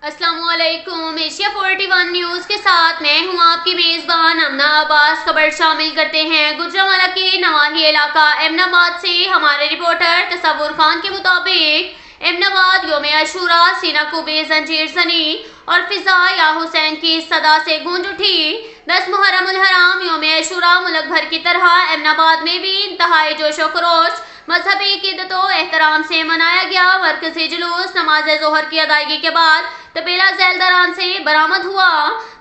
अस्सलामु अलैकुम। Asia 41 news के साथ मैं हूं आपकी मेज़बान अमना अब्बास। खबर शामिल करते हैं गुजरांवाला के नवाही इलाका एमनाबाद से। हमारे रिपोर्टर तसव्वुर खान के मुताबिक एमनाबाद यौम अशूरा सीना को बेजंजीर जनी और फिजा या हुसैन की सदा से गूंज उठी। 10 मुहर्रम उल हराम यौम अशूरा मुल्क भर की तरह एमनाबाद में भी इंतहाई जोशो खरोश मजहबी क़ीदतो एहतराम से मनाया गया। मरकजी जुलूस नमाज ज़ोहर की अदायगी के बाद तपेला ज़ैलदारान से बरामद हुआ।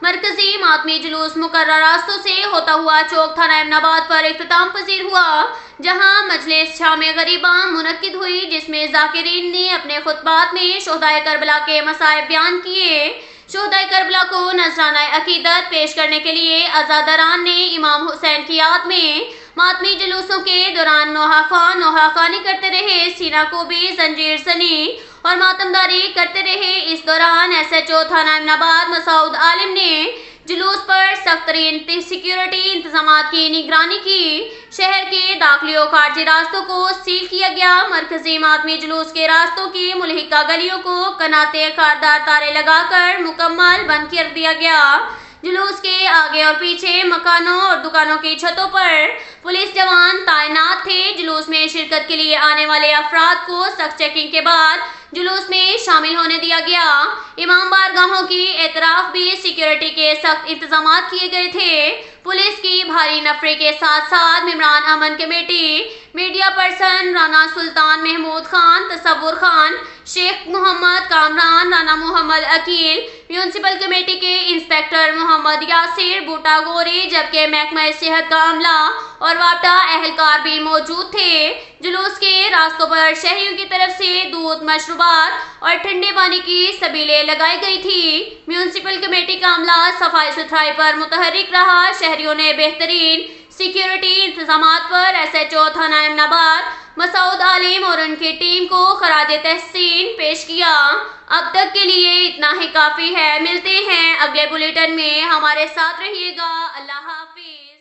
मरकजी मातमी जुलूस मुकर्रर रास्तों से होता हुआ चौक थाना एमनाबाद पर इख्तिताम पजीर हुआ, जहां मजलिस शामे गरीबा मुनक्किद हुई, जिसमें ज़ाकिरीन ने अपने खुतबात में शोहदाए करबला के मसाइब बयान किए। शोहदाए करबला को नजराना अकीदत पेश करने के लिए अज़ादारान ने इमाम हुसैन की याद में मातमी जुलूसों के दौरान नोहाखानी करते रहे, सीना को भी जंजीर सनी और मातमदारी करते रहे। इस दौरान SHO थाना एमनाबाद मसूद आलिम ने जुलूस पर सख्त तरीन सिक्योरिटी इंतजामात की निगरानी की। शहर के दाखिली और खारजी रास्तों को सील किया गया। मरकजी मातमी जुलूस के रास्तों की मुल्हिका गलियों को कनाते खारदार तारे लगाकर मुकम्मल बंद कर दिया गया। जुलूस के आगे और पीछे मकानों और दुकानों की छतों पर पुलिस जवान तैनात थे। जुलूस में शिरकत के लिए आने वाले अफराद को सख्त चेकिंग के बाद जुलूस में शामिल होने दिया गया। इमाम बारगाहों की एतराफ भी सिक्योरिटी के सख्त इंतजाम किए गए थे। पुलिस की भारी नफरे के साथ साथ मेम्बरान अमन कमेटी, मीडिया पर्सन राना सुल्तान महमूद खान, तसव्वुर खान, शेख मोहम्मद कामरान, राना मोहम्मद अकील, म्यूनसिपल कमेटी के इंस्पेक्टर मोहम्मद यासिर बूटा गोरी, जबकि महकमा सेहत का अमला और वापडा एहलकार भी मौजूद थे। जुलूस के रास्तों पर शहरियों की तरफ से दूध, मशरूबात और ठंडे पानी की सबीलें लगाई गई थी। म्यूनसिपल कमेटी का अमला सफाई सुथराई पर मुतहरिक रहा। शहरियों ने बेहतरीन सिक्योरिटी इंतजामात पर SHO थाना एमनाबाद मसूद आलिम और उनकी टीम को खराज तहसीन पेश किया। अब तक के लिए इतना ही काफ़ी है। मिलते हैं अगले बुलेटिन में, हमारे साथ रहिएगा। अल्लाह हाफिज।